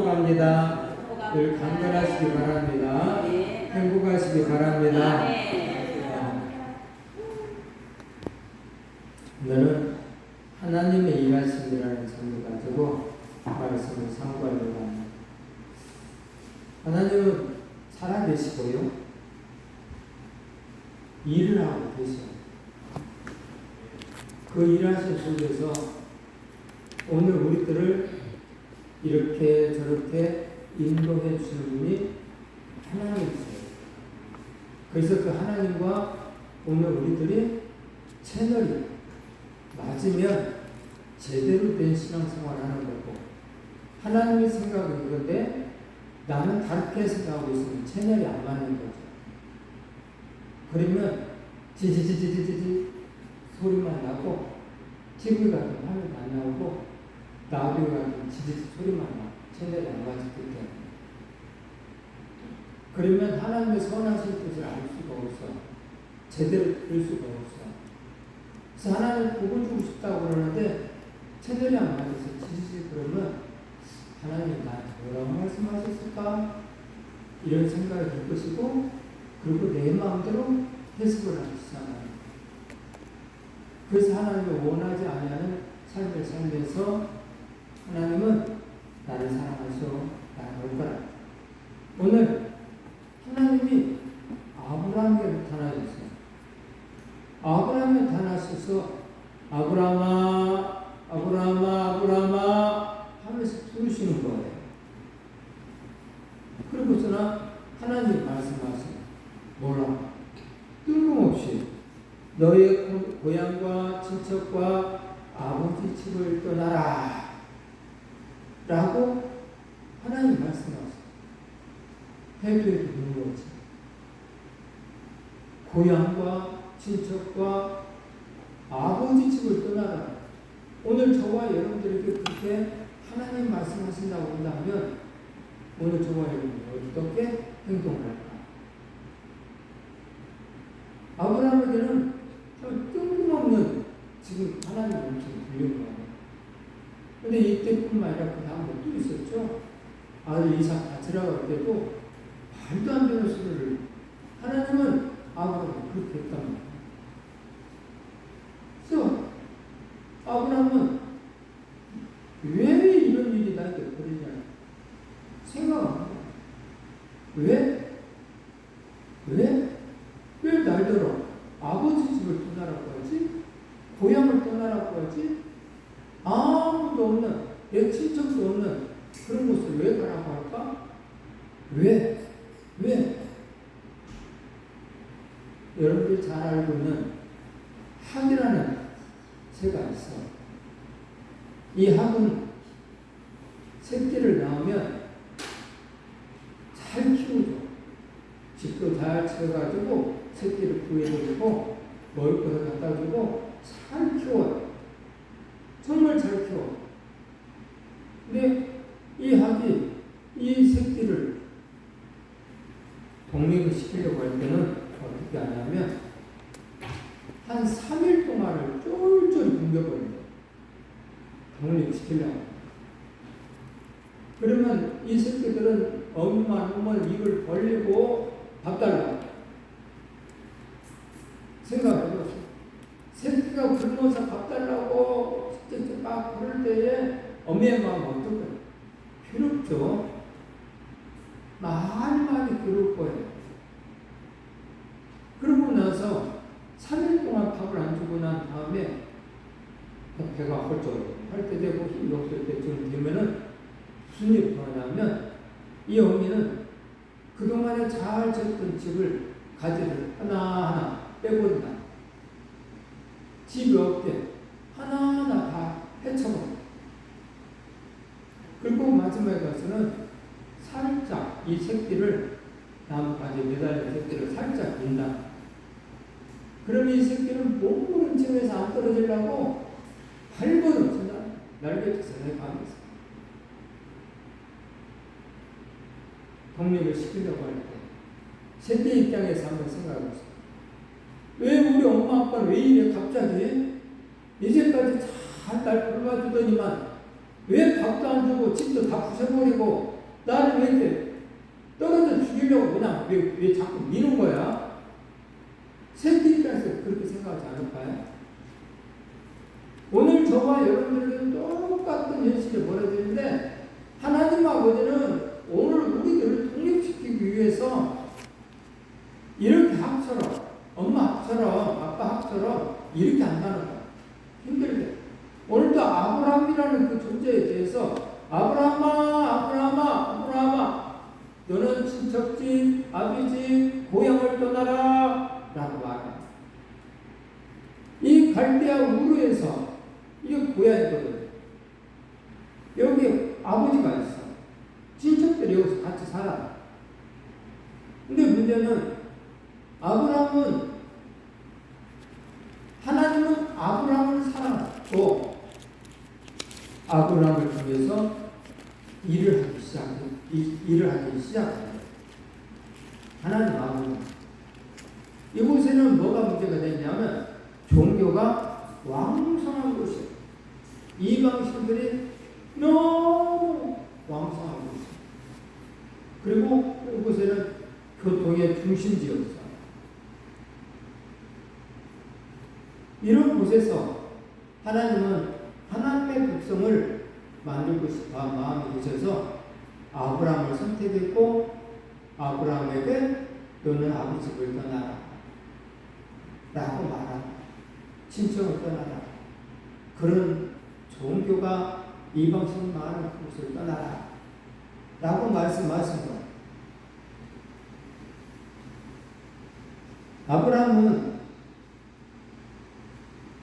축복합니다. 늘 강건하시기 바랍니다. 행복하시기 바랍니다. 오늘은 하나님의 이 말씀이라는 제목을 가지고 말씀을 상고하려고 합니다. 하나님은 살아계시고요, 일을 하고 계셔요. 그 일하신 속에서 오늘 우리들을 이렇게 저렇게 인도해 주시는 분이 하나님이세요. 그래서 그 하나님과 오늘 우리들이 채널이 맞으면 제대로 된 신앙생활을 하는 거고, 하나님의 생각은 이건데 나는 다르게 생각하고 있으면 채널이 안 맞는 거죠. 그러면 지지지지지지 소리만 나고, TV 같은 화면이 안 나오고, 라디오 같은 지지지 소리만 나고, 채널이 안 맞기 때문에. 그러면 하나님의 선하신 뜻을 알 수가 없어. 제대로 들을 수가 없어. 그래서 하나님 복을 주고 싶다고 그러는데 채널이 안 맞아서 지지지 그러면 하나님 나한테 뭐라고 말씀하셨을까? 이런 생각이 들 것이고, 그리고 내 마음대로 해석을 하시잖아요. 그래서 하나님을 원하지 아니하는 삶을 살면서 하나님은 나를 사랑하시오, 나를 올까라. 오늘 하나님이 아브라함에게 나타나셨어요. 아브라함에 나타나셔서 아브라함아, 아브라함아, 아브라함아 하면서 부르시는 거예요. 그러고서는 하나님 말씀하세요. 뭐라? 뜬금없이 너의 고향과 친척과 아버지 집을 떠나라 라고 하나님 말씀하세요. 해도 눈물없이 고향과 친척과 아버지 집을 떠나라. 오늘 저와 여러분들에게 그렇게 하나님 말씀하신다고 한다면 오늘 저와 여러분들이 어떻게 행동할까? 아브라함에게는 참 뜬금없는 지금 하나님 음성이 들린 거예요. 근데 이때뿐만 아니라 그 다음 것도 있었죠. 아들 이삭 바치라고 할 때도 말도 안 되는 소리를 하나님은 아브라함을 그렇게 했단 말이에요. 그래서 아브라함은 왜 이런 일이 나에게 벌이냐 생각합니다. 왜 날더러 아버지 집을 떠나라고 하지? 고향을 떠나라고 하지? 아무도 없는, 내 친척도 없는 그런 곳을 왜 가라고 할까? 왜? 여러분들이 잘 알고 있는 학이라는 새가 있어. 이 학은 새끼를 낳으면 잘 키우죠. 집도 잘 지어가지고 새끼를 구해주고 먹을 것을 갖다 주고 잘 키워요. 정말 잘 키워. 근데 이 학이 이 새끼를 독립을 시키려고 할 때는 어떻게 하냐면 한 3일 동안을 쫄쫄 굶겨버려요. 독립시키려고. 그러면 이 새끼들은 엄마 입을 벌리고 밥 달라고 생각해보세요. 새끼가 굶어서 밥 달라고 막 그럴 때에 어미의 마음은 어떨까요? 괴롭죠. 많이 괴로울 거예요. 그러고 나서 3일 동안 밥을 안 주고 난 다음에 배가 헐떡할 때 되고 힘이 없을 때쯤 되면은 무슨 일이 벌어나면 이 어미는 그동안에 잘 지었던 집을 가지를 하나하나 빼버린다. 집이 없대. 하나하나 다 헤쳐버려. 그리고 마지막에 가서는 살짝 이 새끼를 나뭇가지에 매달린 새끼를 살짝 민다. 그럼 이 새끼는 몸부림 층에서 안 떨어지려고 발버둥 날개쳐서 내가면서 독립을 시키려고 할 때 새끼 입장에서 한번 생각해보세요. 왜 우리 엄마 아빠는 왜 이래 갑자기 이제까지 잘 날 돌봐주더니만 왜 밥도 안 주고 집도 다 부숴버리고 나를 왜 이렇게 떨어져 죽이려고 그냥 왜 자꾸 미는 거야? 새끼 입장에서 그렇게 생각하지 않을까요? 오늘 저와 여러분들에게는 똑같은 현실이 벌어지는데 하나님 아버지는 오늘 우리들을 독립시키기 위해서 이렇게 학처럼 엄마 학처럼 아빠 학처럼 이렇게 한다는 거야. 힘들게. 오늘도 아브라함이라는 그 존재에 대해서 아브라함아 너는 친척집, 아비집, 고향을 떠나라 라고 말해. 이 갈대아 우르에서 이게 고향이거든. 여기 아버지가 있어. 친척들이 여기서 같이 살아. 근데 문제는 하나님은 아브라함을 사랑하고 아브라함을 통해서 일을 하기 시작해요. 하나님 아버지. 이곳에는 뭐가 문제가 되냐면 종교가 왕성한 곳이에요. 이방신들이 너무 왕성한 곳이에요. 그리고 이곳에는 교통의 중심지였어요. 이런 곳에서 하나님은 하나님의 백성을 만들고 싶어 마음이 드셔서 아브라함을 선택했고 아브라함에게 너는 아비 집을 떠나라 라고 말합니다. 친척을 떠나라. 그런 종교가 이방신 많은 그곳을 떠나라 라고 말씀하신 거예요. 아브라함은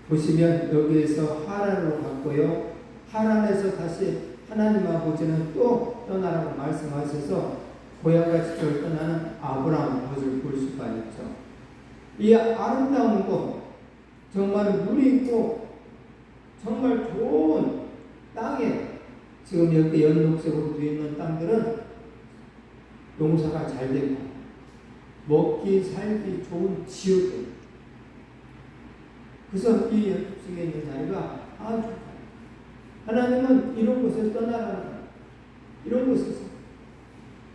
보시면 여기에서 하란으로 갔고요. 하란에서 다시 하나님 아버지는 또 떠나라고 말씀하셔서 고향과 집을 떠나는 아브라함의 모습을 볼 수가 있죠. 이 아름다운 곳, 정말 물이 있고 정말 좋은 땅에 지금 여기 연녹색으로 되어 있는 땅들은 농사가 잘 되고 먹기 살기 좋은 지역들. 그래서 이 연속에 있는 자리가 아주 좋아요. 하나님은 이런 곳을 떠나라는 거예요. 이런 곳에서.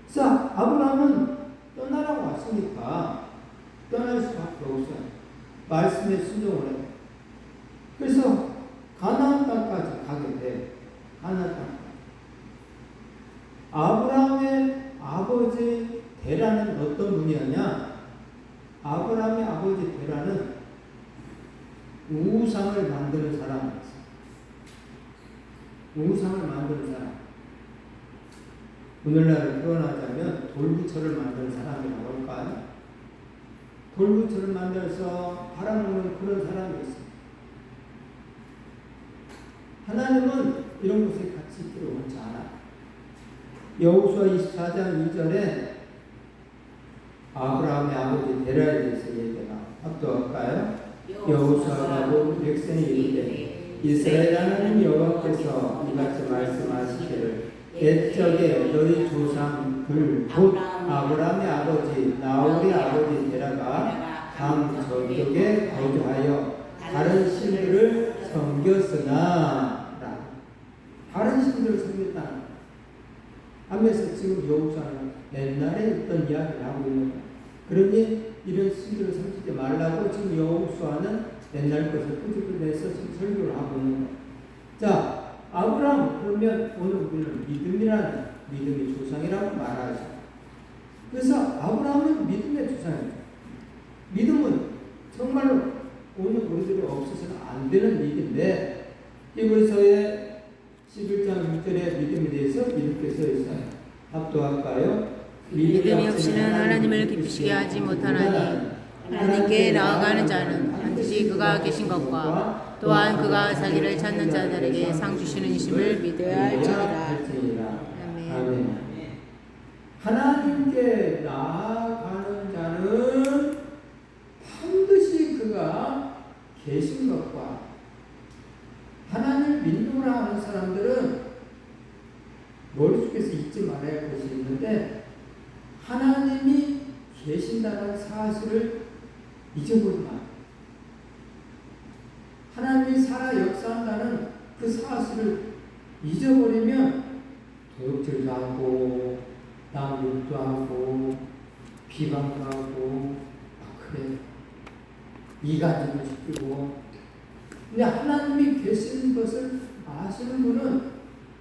자, 아브라함은 떠나라고 왔으니까 떠날 수밖에 없어요. 말씀에 순종을 해요. 그래서 가나안 땅까지 가게 돼. 가나안 땅. 아브라함의 아버지 데라는 어떤 분이었냐? 아브라함의 아버지 데라는 우상을 만드는 사람이었어요. 우상을 만드는 사람. 오늘날을 표현하자면 돌부처를 만드는 사람이라고 할까요? 돌부처를 만들어서 팔아먹는 그런 사람이었어요. 하나님은 이런 곳에 같이 있기를 원치 않아요. 여호수아 24장 2절에 아브라함의 아버지 데라에 대해서 얘기가 합독할까요? 여호수아가 온 백성이 이르되 이스라엘 하나님 여호와께서 이같이 말씀하시기를 옛적에 너희 조상들 곧 아브라함의 아버지 나홀의 아버지 데라가 강 저쪽에 거주하여 다른 신들을 섬겼으나 다른 신들을 섬겼다 하면서 지금 여호수아는 옛날에 있던 이야기를 하고 있는 거예요. 그러니 이런 신들을 섬기지 말라고 지금 여호수아는 옛날 것을 끄집어내서 지금 설교를 하고 있는 거예요. 자, 아브라함 그러면 오늘 우리는 믿음이라는 믿음의 조상이라고 말하죠. 그래서 아브라함은 믿음의 조상이에요. 믿음은 정말로 오늘 우리들이 없어서는 안 되는 일인데 히브리서의 11장 6절의 믿음에 대해서 이렇게 써 있어요. 합독할까요? 믿음이 없이는 하나님을 기쁘시게 하지 못하나니 하나님께 나아가는 자는 반드시 그가 계신 것과 또한 그가 자기를 찾는 자들에게 상 주시는 이심을 믿어야 할지니라. 아멘. 하나님께 나아가는 자는 반드시 그가 계신 것과 하나님을 믿노라 하는 사람들은 머릿속에서 잊지 말아야 할 것이 있는데 하나님이 계신다는 사실을 잊어버리지 마. 하나님이 살아 역사한다는 그 사실을 잊어버리면 덕질도 하고 남 욕도 하고 비방도 하고 그래 이간질도 시키고. 근데 하나님이 계시는 것을 아시는 분은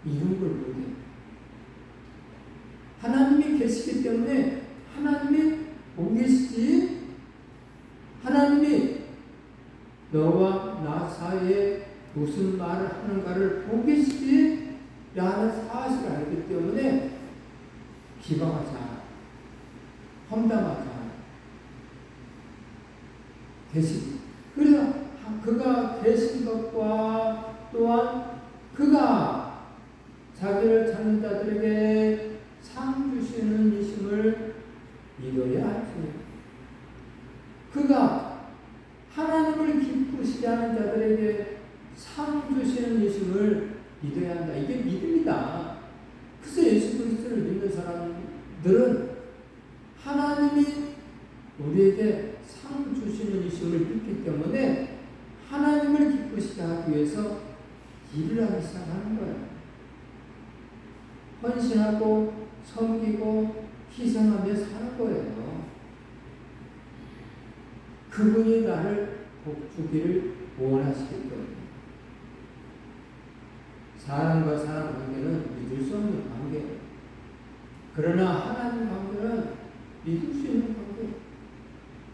이런 걸 못해요. 하나님이 계시기 때문에 하나님이 보고 계시지, 하나님이 너와 나 사이에 무슨 말을 하는가를 보고 계시지 라는 사실을 알기 때문에 비방하지 않아, 험담하지 않아. 계시기. 그래서 그가 계신 것과 또한 그가 자기를 찾는 자들에게 상 주시는 이심을 믿어야 할지, 그가 하나님을 기쁘시게 하는 자들에게 상 주시는 이심을 믿어야 한다. 이게 믿음이다. 그래서 예수 그리스도를 믿는 사람들은 하나님이 우리에게 상 주시는 이심을 믿기 때문에 하나님을 기쁘시게 하기 위해서 일을 하기 시작하는 거예요. 헌신하고 섬기고 희생하며 사는 거예요. 그분이 나를 복주기를 원하시기 때문에. 사람과 사람 관계는 믿을 수 없는 관계예요. 그러나 하나님 관계는 믿을 수 있는 관계예요.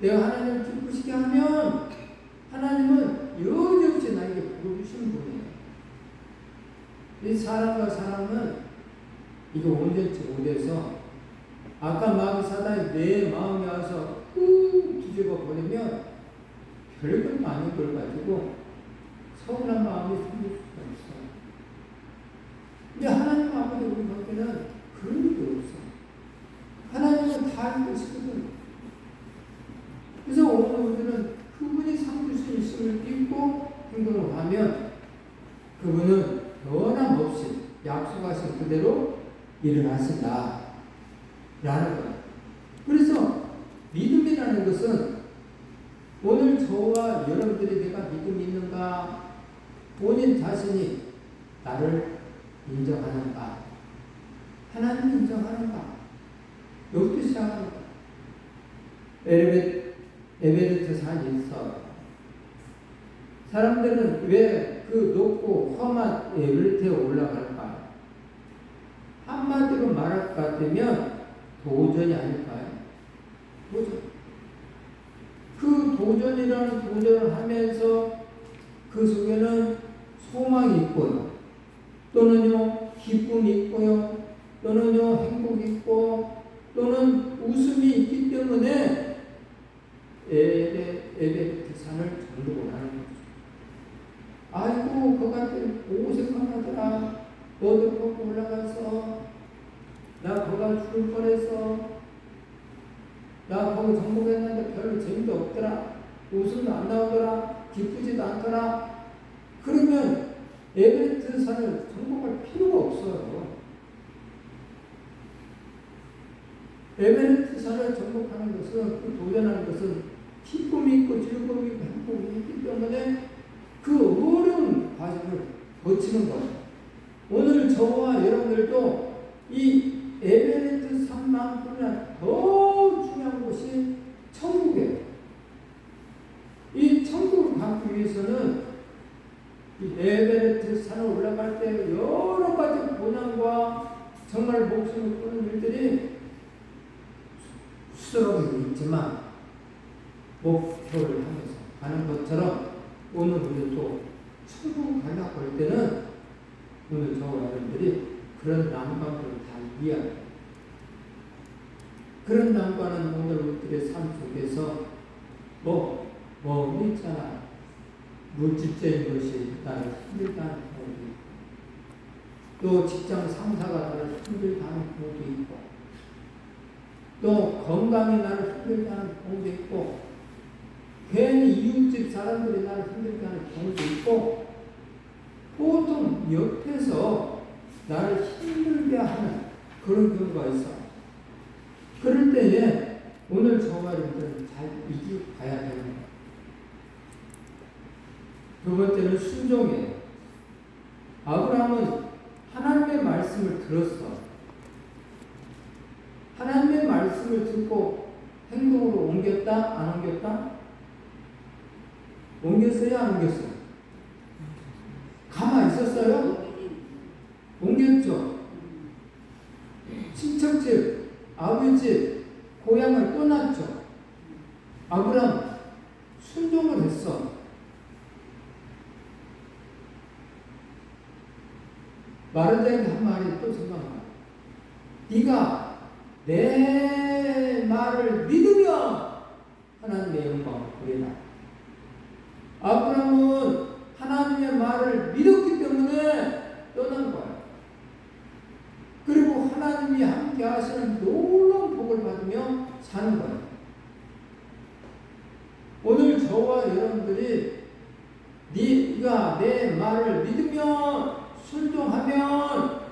내가 하나님을 기쁘시게 하면 하나님은 여지없이 나에게 부어주시는 분이에요. 이 사람과 사람은 이거 온전치 못해서 아까 마귀 사단이 내 마음에 와서 꾹 뒤집어 버리면 별것 아닌 걸 가지고 서운한 마음이 생길 수가 있어요. 근데 하나님 아버지 우리 관계는 그런 일이 없어요. 하나님은 다 알고 계시거든요. 그래서 오늘 우리는 그분이 상 주신 있음을 믿고 행동을 하면 그분은 변함없이 약속하신 그대로 일을 하신다 라는 거예요. 그래서 믿음이라는 것은 오늘 저와 여러분들이 내가 믿음이 있는가, 본인 자신이 나를 인정하는가, 하나님을 인정하는가, 여기부터 시작하는 거예요. 에베레스트 산이 있어. 사람들은 왜 그 높고 험한 에베레스트에 올라갈까요? 한마디로 말할 것 같으면 도전이 아닐까요? 도전. 그 도전이라는 도전을 하면서 그 속에는 소망이 있고요. 또는요, 기쁨이 있고요. 또는요, 행복이 있고, 또는 웃음이 있기 때문에 에베레스트 산을 정복을 하는 거죠. 아이고, 그 같은 고생만 하더라. 너도 거기 올라가서 나 거기 죽을 뻔해서 나 거기 정복했는데 별로 재미도 없더라. 웃음도 안 나오더라. 기쁘지도 않더라. 그러면 에베레스트 산을 정복할 필요가 없어요. 에베레스트 산을 정복하는 것은, 그 도전하는 것은 기쁨이 있고 즐거움이 있고 행복이 있기 때문에 그 어려운 과정을 거치는 거예요. 오늘 저와 여러분들도 이 에베레스트 산만큼이나 더 중요한 것이 천국이에요. 이 천국을 가기 위해서는 이 에베레스트 산을 올라갈 때 여러 가지 고난과 정말 목숨을 끊는 일들이 수스럽게 있지만 목표를 하면서 가는 것처럼 오늘 우리 또 천국 가려고 할 때는 오늘 저와 여러분들이 그런 난관을 다 이해해야 돼요. 그런 난관은 오늘 우리들의 삶 속에서 있잖아. 물질적인 것이 나를 힘들다는 경우도 있고, 또 직장 상사가 나를 힘들다는 경우도 있고, 또 건강이 나를 힘들다는 경우도 있고, 괜히 이웃집 사람들이 나를 힘들게 하는 경우도 있고, 보통 옆에서 나를 힘들게 하는 그런 경우가 있어. 그럴 때에 오늘 저와 여러분들은 잘 이기고 가야 되는 거예요. 두 번째는 순종이에요. 아브라함은 하나님의 말씀을 들었어. 말씀을 듣고 행동으로 옮겼다? 안 옮겼다? 옮겼어요? 안 옮겼어요? 가만히 있었어요? 옮겼죠. 친척집, 아버지 고향을 떠났죠. 아브람 순종을 했어. 마르다에게 한 말이 또 생각나. 네가 내 말을 믿으며 하나님의 영광을 보리라. 아브람은 하나님의 말을 믿었기 때문에 떠난 거야. 그리고 하나님이 함께 하시는 놀라운 복을 받으며 사는 거야. 오늘 저와 여러분들이 네가 내 말을 믿으며 순종하면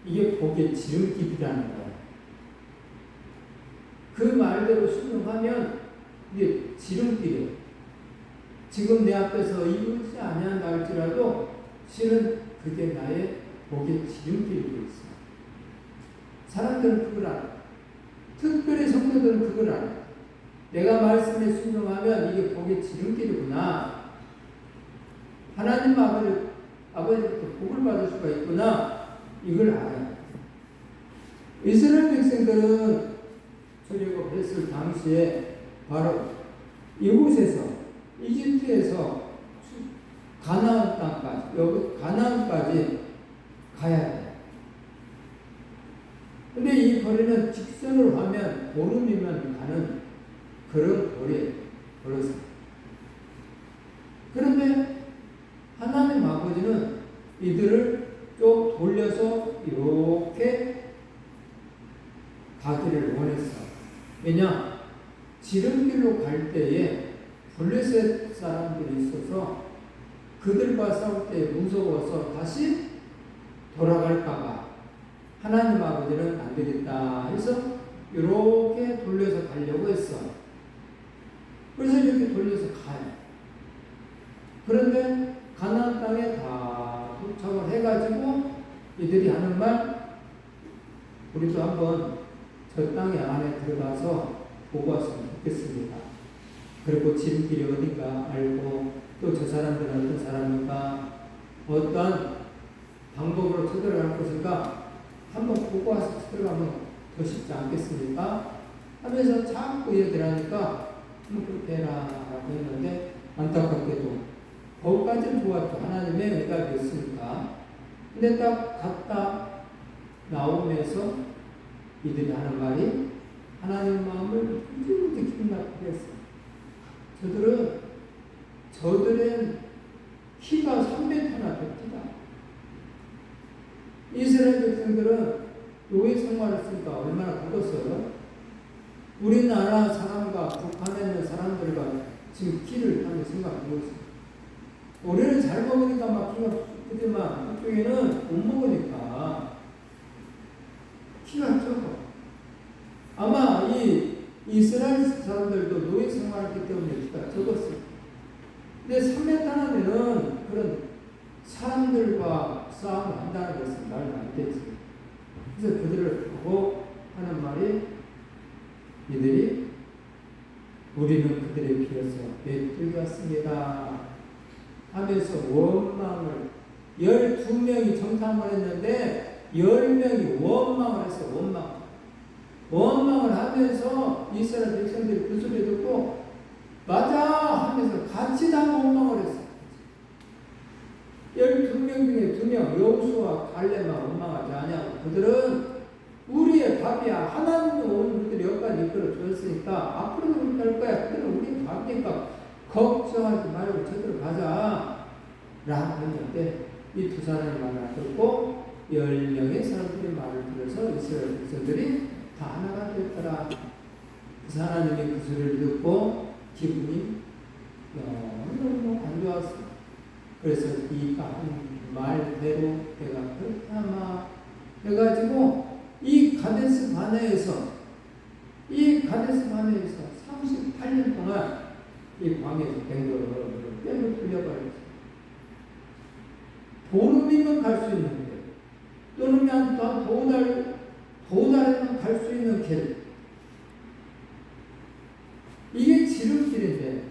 이게 복의 지름길이라는 거야. 그 말대로 순종하면 이게 지름길이에요. 지금 내 앞에서 이루지 아니한다 할지라도 실은 그게 나의 복의 지름길이고 있어. 사람들은 그걸 알아. 특별히 성도들은 그걸 알아. 내가 말씀에 순종하면 이게 복의 지름길이구나. 하나님 아버지부터 복을 받을 수가 있구나. 이걸 알아요. 이스라엘 백성들은 출애굽했을 당시에 바로 이곳에서 이집트에서 가나안 땅까지 여기 가나안까지 가야 돼. 근데 이 거리는 직선으로 하면 보름이면 가는 그런 거리에 걸어서. 그런데 하나님 아버지는 이들을 좀 돌려서 이렇게 가기를 원했어. 왜냐? 지름길로 갈 때에 블레셋 사람들이 있어서 그들과 싸울 때 무서워서 다시 돌아갈까봐 하나님 아버지는 안 되겠다 해서 이렇게 돌려서 가려고 했어. 그래서 이렇게 돌려서 가요. 그런데 가나안 땅에 다 도착을 해가지고 이들이 하는 말, 우리도 한번 저 땅의 안에 들어가서 보고 왔으면 좋겠습니다. 그리고 지름길이 어딘가 알고 또 저 사람들은 어떤 사람인가 어떤 방법으로 쳐들어갈 것인가 한번 보고 와서 쳐들어가면 더 쉽지 않겠습니까? 하면서 자꾸 얘기하니까 그렇게 해라 라고 했는데 안타깝게도 거기까지는 좋았죠. 하나님의 응답이었으니까. 근데 딱 갔다 나오면서 이들이 하는 말이 하나님 마음을 무지무지 기분 나쁘게 했어요. 저들은 키가 3m나 됩니다. 이스라엘 백성들은 노예 생활을 했으니까 얼마나 컸어요? 우리나라 사람과 북한에 있는 사람들과 지금 키를 한번 생각해 보세요. 우리는 잘 먹으니까 막 키가 크지만 그쪽에는 못 먹으니까 키가 적어. 아마 이 이스라엘 사람들도 노예 생활했기 때문에 키가 적었어요. 근데 3m나 되는 그런 사람들과 싸움을 한다는 것은 말도 안 되지. 그래서 그들을 보고 하는 말이 이들이 우리는 그들에 비해서 메뚜기 같습니다 하면서 원망을 12명이 정탐을 했는데 10명이 원망을 했어요. 원망을 하면서 이스라엘 백성들이 그 소리 듣고 맞아 하면서 같이 다 원망을 했어요. 12명 중에 2명 여호수아 갈렙만 원망하지 않냐고. 그들은 우리의 밥이야. 하나님이 오늘 우리들이 여기까지 이끌어 줬으니까 앞으로도 그렇게 할 거야. 그들은 우리의 밥이니까 걱정하지 말고 저대로 가자 라고 했는데 이 두 사람의 말을 안 듣고 10명의 사람들의 말을 들어서 이스라엘 백성들이 다 하나가 되었더라. 그래서 하나님이 그 소리를 듣고 기분이 너무 안 좋았어. 그래서 이 말대로 내가 그렇게 아마 해가지고 이 가데스 바네에서 38년 동안 이 광야에서 뱅글뱅글 뼈를 풀려버렸어. 보름이면 갈 수 있는 길, 또는 한 두 달이면 갈 수 있는 길,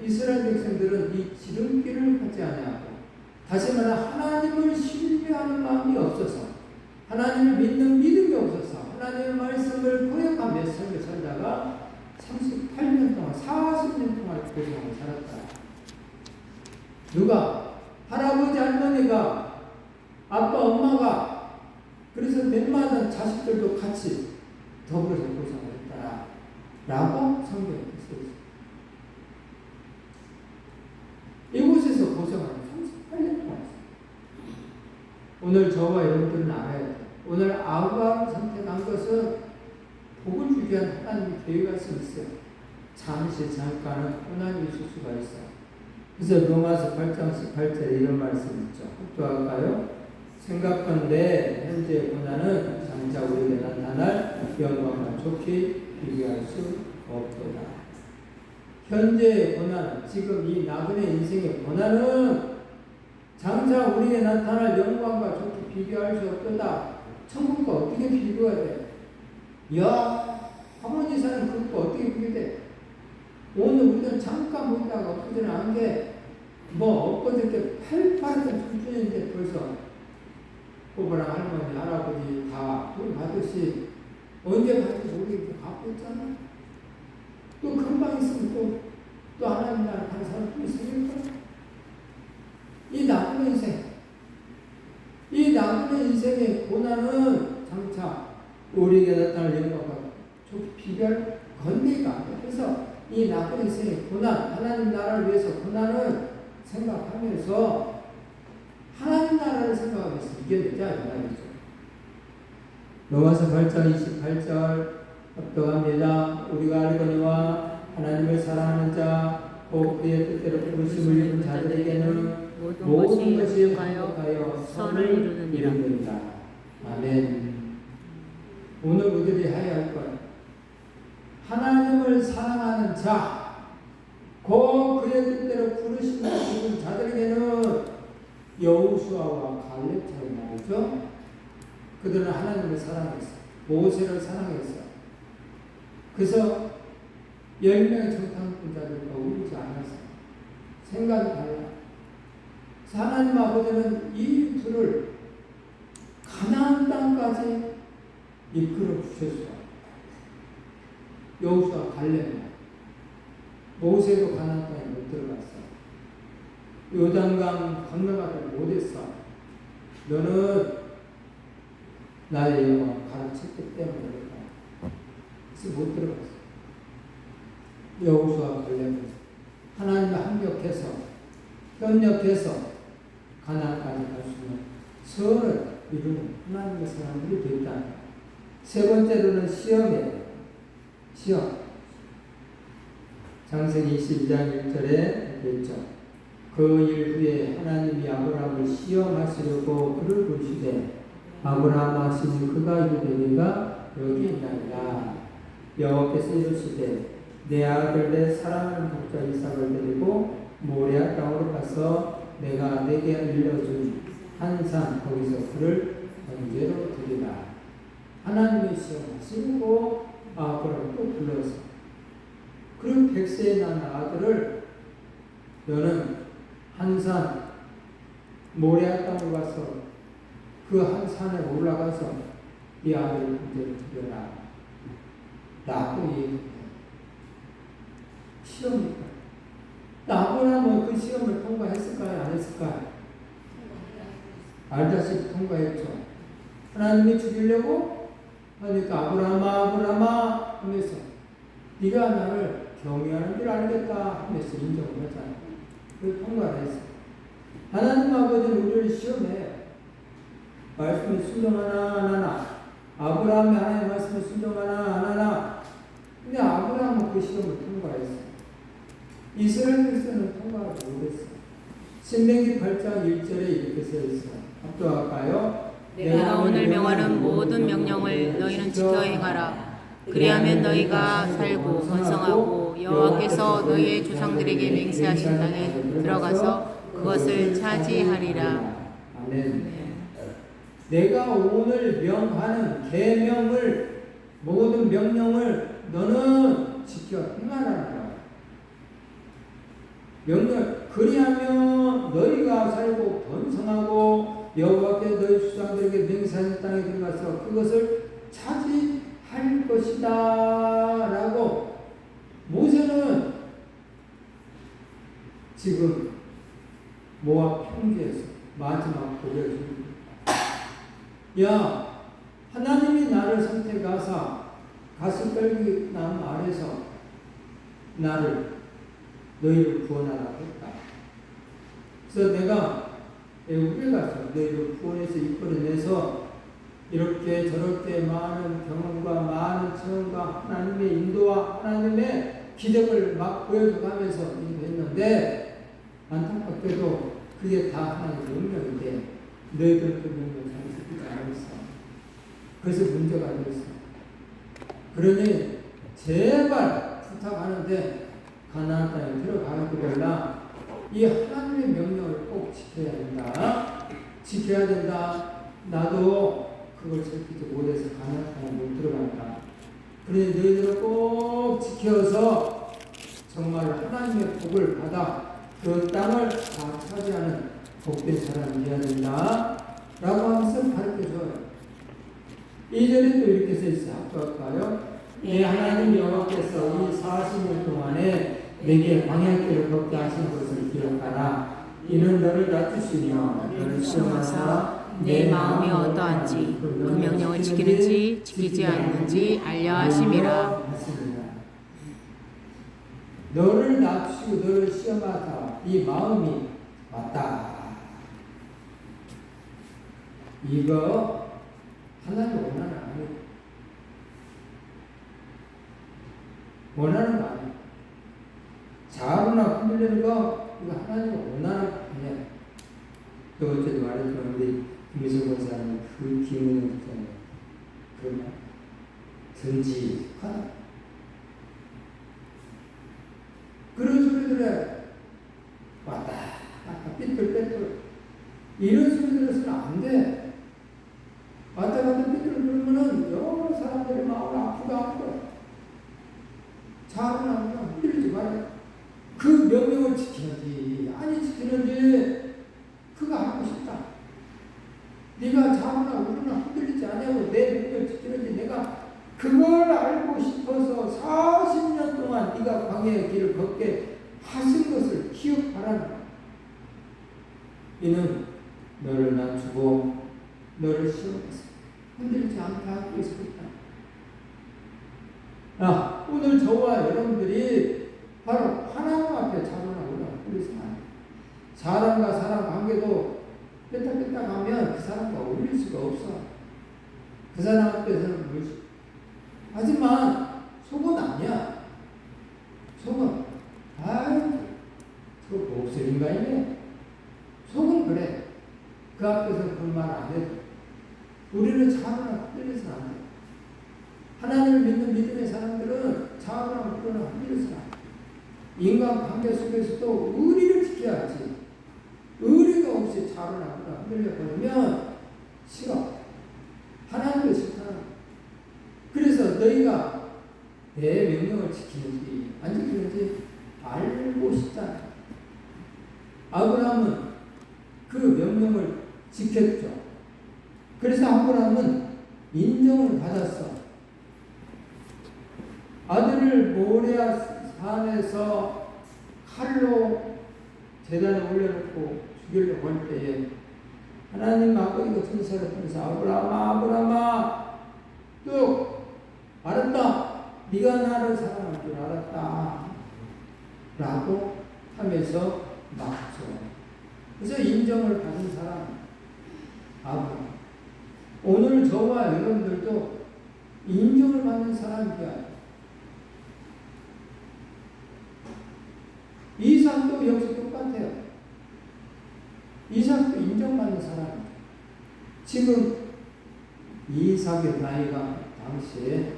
이스라엘 백성들은 이 지름길을 하지 아니하고, 다시 말해 하나님을 신뢰하는 마음이 없어서, 하나님을 믿는 믿음이 없어서 하나님의 말씀을 거역하며 삶을 살다가 38년 동안 40년 동안 고생하고 살았다. 누가? 할아버지 할머니가, 아빠 엄마가, 그래서 웬만한 자식들도 같이 더불어서 고생을 했다 라고 성경에 쓰여있습니다. 이곳에서 고생하는 38년 동안 했습니다. 오늘 저와 여러분들은 알아야 돼요. 오늘 아브라함을 선택한 것은 복을 주기 위한 하나님의 계획이 있어요. 잠시 잠깐은 고난이 있을 수가 있어요. 그래서 로마서 8장 18절에 이런 말씀 있죠. 또 생각건대 현재의 고난은 장차 우리에게 나타날 영광과 좋게 비교할 수 없도다. 현재의 고난, 지금 이 나그네 인생의 고난은 장차 우리에게 나타날 영광과 좋게 비교할 수 없도다. 천국과 어떻게 비교가 돼? 야, 하모니 사는 그것과 어떻게 비교돼? 오늘 우리는 잠깐 보다가 엊그제는 안 게, 엊그저께 팔팔했던 춘춘인데 벌써 꼬부랑 할머니, 할아버지 다 돈 받듯이 언제 받을지 모르겠고 갚고 있잖아. 또 금방 있으면 또 하나님 나라 가는 사람 또 있으니까. 이 나쁜 인생, 이 나쁜 인생의 고난은 장차 우리에게 나타날 영광과 좀 비교할 건데가 아니야. 그래서 이 나쁜 인생의 고난, 하나님 나라를 위해서 고난을 생각하면서 하나님 나라를 생각하면서 이겨내자 이 말이죠. 로마서 8장 28절 합독합니다. 우리가 알거니와 하나님을 사랑하는 자, 곧 그의 뜻대로 부르심을 입은 자들에게는 모든 것이 행복하여 선을 이루느니라. 아멘. 오늘 우리들이 해야 할 것, 하나님을 사랑하는 자, 곧 그의 뜻대로 부르심을 입은 자들에게는 여호수아와 갈렙처럼 말이죠. 그들은 하나님을 사랑했어. 모세를 사랑했어. 그래서 10명의 정탐꾼자들과 울지 않았어. 생각이 달라. 하나님 아버지는 이 둘을 가나안 땅까지 이끌어 주셨어요. 여호수아 갈렙. 모세도 가나안 땅에 못 들어갔어. 요단강 건너가지 못했어. 너는 나의 영광 가르쳤기 때문에 그래서 못 들어갔어. 여호수아 갈렙은 하나님과 협력해서 가나안까지 갈 수 있는 선을 이루는 하나님의 사람들이 됐다. 세 번째로는 시험이에요. 시험. 창세기 22장 1절에 있죠. 그 일 후에 하나님이 아브라함을 시험하시려고 그를 부르시되 아브라함 하시니 그가 이르되 여기 있나이다. 여호와께서 이르시되 내 아들 내 사랑하는 독자 이삭을 데리고 모리아 땅으로 가서 내가 내게 알려준 한 산 거기서 그를 번제로 드리라. 하나님의 시험하시고 아브라함을 또 불러서 그런 100세에 낳은 아들을 너는 한 산 모리아 땅으로 가서 그 한 산에 올라가서 네 아들을 번제로 드려라 라고 얘기해요. 시험이니까. 아브라함은 그 시험을 통과했을까요? 안 했을까요? 알다시피 통과했죠. 하나님이 죽이려고 하니까 아브라함아 하면서 네가 나를 경외하는 줄 알겠다 하면서 인정을 하잖아요. 그 통과를 했어요. 하나님 아버지는 우리를 시험해. 말씀을 순종하나 안 하나. 아브라함이 하나님의 말씀을 순종하나 안 하나. 근데 아브라함은 그 시험을 통과했어요. 이스라엘 백성은 통과하지 못했어요. 신명기 8장 1절에 이렇게 써 있어요. 합독할까요? 내가 오늘 명하는 모든 명령을 너희는 지켜 행하라. 그리하면 너희가 살고 번성하고 여호와께서 너희의 조상들에게 맹세하신 땅에 들어가서 그것을 차지하리라. 아멘. 내가 오늘 명하는 계명을, 모든 명령을 너는 지켜 행하라는 거야. 명령 그리하면 너희가 살고 번성하고 여호와께 너희 조상들에게 맹세한 땅에 들어가서 그것을 차지할 것이다 라고 모세는 지금 모압 평지에서 마지막 고백을 줍니다. 야, 하나님이 나를 선택하사 가시떨기 나무 아래서 나를 너희를 구원하라 했다. 그래서 내가 애국에 가서 너희를 구원해서 이끌어내서 이렇게 저렇게 많은 경험과 많은 체험과 하나님의 인도와 하나님의 기적을 막 보여줘가면서 인도했는데 안타깝게도 그게 다 하나님의 명령인데 너희들은 그 명령을 잘 지키지 않았어. 그래서 문제가 됐어. 그러니 제발 부탁하는데 가나안 땅에 들어가기보다 이 하나님의 명령을 꼭 지켜야 된다. 지켜야 된다. 나도 그걸 지키지 못해서 가나안 땅에 못 들어간다. 그러니 너희들은 꼭 지켜서 정말 하나님의 복을 받아 그 땅을 다 차지하는 복된 사람이 되어야 된다. 라고 하면서 가르쳐줘요. 2절에 또 이렇게 써있어요. 할까요? 내 하나님 여호와께서 이 40년 동안에 내게 방향길을 걷게 하신 것을 기억하라. 이는 너를 낮추시며 너를 시험하사 내 마음이 어떠한지 그 명령을 지키는지 지키지 않는지 알려 하심이라. 너를 낮추고 너를 시험하사 이 마음이 맞다. 이거 하나님 원하는 아니에요. 원하는 거 아니에요. 자아나 흔들리는 거 이거 하나님 원하는 거 아니에요. 또 어제도 말했지만 우리 김미성 권사님 그 기능을 있잖아요. 그러면 든지하다. 그런 소리들에 왔다 갔다 삐뚤빼뚤 이런 소리 들어서는 안 돼. 왔다 갔다 삐뚤 그러면은 여러 사람들이 마음을 아프게 하는 거야. 자아는 아니야. 흔들리지 말아요. 그 명령을 지키는지 아니 지키는지 그거 알고 싶다. 네가 자아나 우르나 흔들리지 않냐고 내 명령을 지키는지 내가 그걸 알고 싶어서 40년 동안 네가 광야의 길을 걷게 하신 것을 기억하라는 거야. 이는 너를 낮추고 너를 시험해서 흔들리지 않게 하기 위해서 있다. 오늘 저와 여러분들이 바로 하나님 앞에 자문하고 그래서 사람과 사람 관계도 뺐다 가면 그 사람과 어울릴 수가 없어. 그 사람 앞에서는 어울릴 수 없어. 하지만 속은 아니야. 속은 저거 목소리 인간이네. 속은 그래. 그 앞에서 그런 말 안 해도 우리는 자아나 흔들려서는 안 돼. 하나님을 믿는 믿음의 사람들은 자아나 흔들려서는 안 돼. 인간 관계 속에서도 의리를 지켜야지. 의리가 없이 자아나 흔들려버리면 싫어. 하나님도 싫다. 그래서 너희가 내 명령을 지키는지 안 지키는지 알고 싶다. 아브라함은 그 명령을 지켰죠. 그래서 아브라함은 인정을 받았어. 아들을 모레아 산에서 칼로 제단에 올려놓고 죽이려고 할 때에 하나님 아버지가 천사를 통해서 아브라함아 뚝 알았다. 네가 나를 사랑할 줄 알았다. 라고 하면서 막죠. 그래서 인정을 받은 사람 아브라함. 오늘 저와 여러분들도 인정을 받는 사람이야. 이삭도 역시 똑같아요. 이삭도 인정받는 사람이에요. 지금 이삭의 나이가 당시에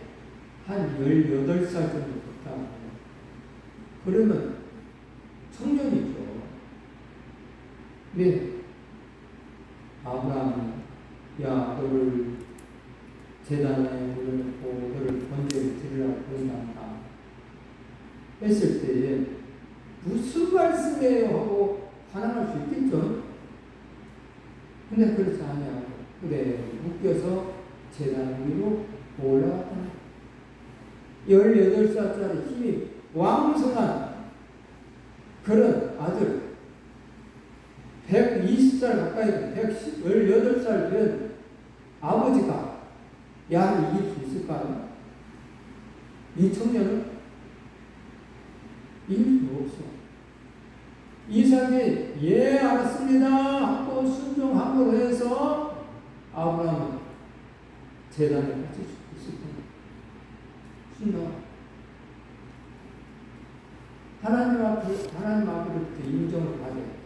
한 18살 정도 됐다. 그러면 청년이죠. 네. 아브라함이 야 너를 제단에 올려놓고 너를 번제를 드리라고 그런단다 했을 때에 무슨 말씀에 근데 그렇지 않냐고. 그래, 묶여서 제단 위로 올라갔다. 18살짜리 힘이 왕성한 그런 아들, 120살 가까이 된 18살 된 아버지가 야를 이길 수 있을까요? 이 청년은 이길 수 없어. 이삭이 예 알았습니다 하고 순종함으로 해서 아브라함은 제단에 바칠 수 있을 겁니다. 순종. 하나님 앞으로부터 인정을 받아야 돼.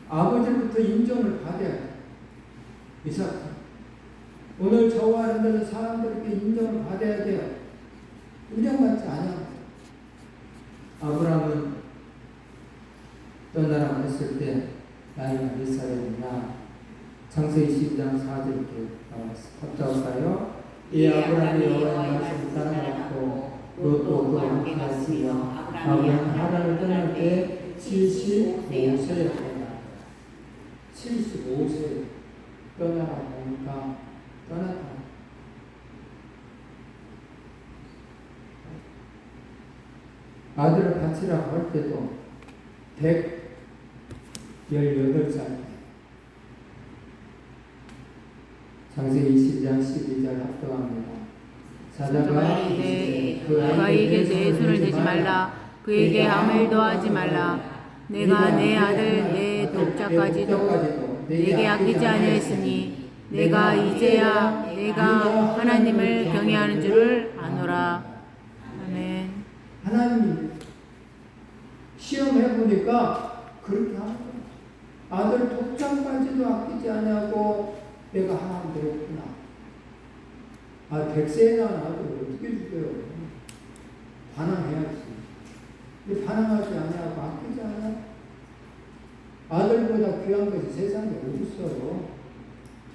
아버지부터 인정을 받아야 돼. 이삭. 오늘 저와 여러분들 사람들에게 인정을 받아야 돼요. 인정받지 않아. 아브라함은 떠나라고 했을 때 나이가 몇 살이었나? 창세기 12장 4절 이렇게 나왔어. 갑자기요. 이 아브라함이 여호와의 말씀을 따라갔고 롯도 그와 함께 갔으며 아브라함은 하란을 떠날 때 75세였다. 75세 떠나라고 하니까 떠났다. 아들을 바치라고 할 때도 118살. 창세기 20장 12절 합동합니다. 사자가 이르되 그에게 내 손을 대지 말라. 그에게 아무 일도 하지 말라. 내가 내 아들 내 독자까지도 내게 아끼지 아니하였으니 내가 이제야 내가 하나님을 경외하는 줄을 아노라. 아멘. 하나님 시험해 보니까 그렇게 하는 거야. 아들 독자까지도 아끼지 아니하고 내가 하나님 되었구나. 100세에 낳은 아들을 어떻게 죽여요? 반항해야지. 근데 반항하지 아니하고 아끼지 않아? 아들보다 귀한 것이 세상에 어딨어요?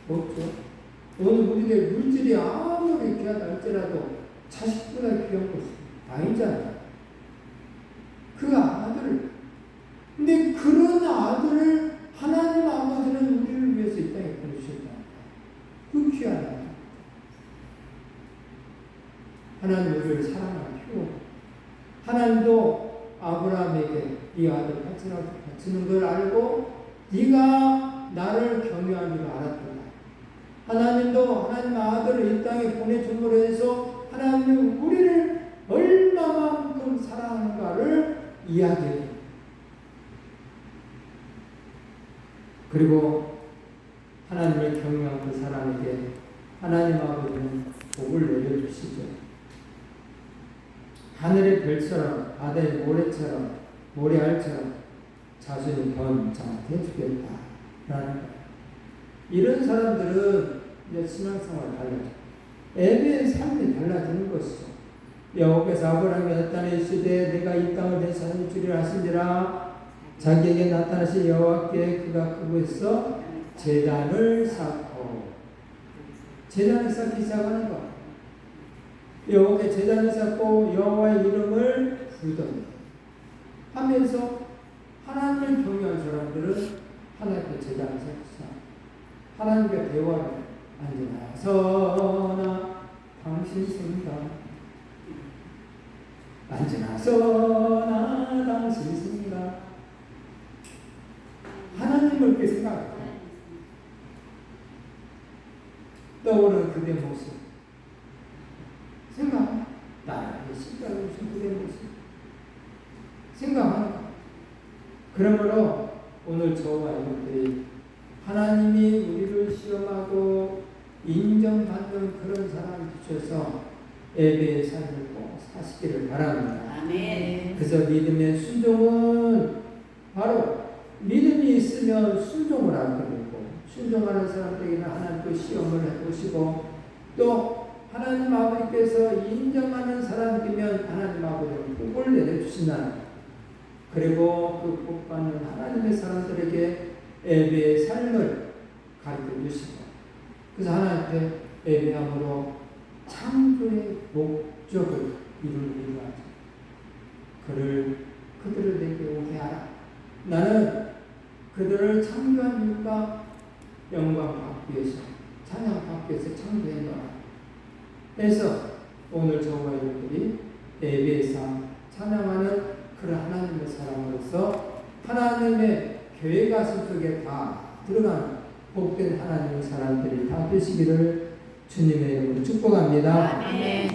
없죠. 오늘 우리들 물질이 아무리 귀하다 할지라도 자식보다 귀한 것이 아니잖아요. 그 아들을. 근데 그런 아들을 하나님 아버지는 우리를 위해서 이 땅에 보내주셨다. 그 귀한 아들. 하나님 우리를 사랑하는 표. 하나님도 아브라함에게 이 아들 바치는 걸 알고 네가 나를 경외한 줄 알았다. 하나님도 하나님 아들을 이 땅에 보내줌으로 해서 하나님이 우리를 얼마만큼 사랑하는가를 이야기해요. 그리고 하나님을 경외한 그 사람에게 하나님 아버지는 복을 내려주시죠. 하늘의 별처럼 바다의 모래알처럼 자손이 번창하게 해주겠다 라는 거예요. 이런 사람들은 이제 신앙생활이 달라져. 애비의 삶이 달라지는 것이죠. 여호와께서 아브라함에게 나타내 이르시되 내가 이 땅을 대산을 주리라 하신지라. 자기에게 나타나신 여호와께 그가 그곳에서 제단을 쌓고 제단을 쌓기 시작하는 것. 여호와께 제단을 쌓고 여호와의 이름을 부르던 하면서 하나님을 경외한 사람들은 하나님께 제단을 쌓고 하나님과 대화를 앉으나서나 당신 승리다. 앉으나서나 당신 승리다. 하나님을 그렇게 생각합니다. 떠오르는 그대 모습 생각. 나라의 십자가에 오신 그대 모습 생각하는 것. 그러므로 오늘 저와 여러분들이 하나님이 우리를 시험하고 인정받는 그런 사람을 주셔서 예배의 삶을 꼭 사시기를 바랍니다. 아멘. 그래서 믿음의 순종은 바로 믿음이 있으면 순종을 하게 되고 순종하는 사람들에게는 하나님도 시험을 해보시고 또 하나님 아버지께서 인정하는 사람이면 하나님 아버지는 복을 내려주신다는 그리고 그 복받는 하나님의 사람들에게 예배의 삶을 가르쳐 주시고 그래서 하나님께 예배함으로 창조의 목적을 이루는 일을 하죠. 그들을 내게 오게 하라. 나는 그들 너를 창조한 이유가 영광 받기 위해서, 찬양 받기 위해서 창조한 거라. 그래서 오늘 저와 여러분들이 예배상 찬양하는 그런 하나님의 사람으로서 하나님의 교회 가슴 속에 다 들어가는 복된 하나님의 사람들이 다 되시기를 주님의 이름으로 축복합니다. 아멘.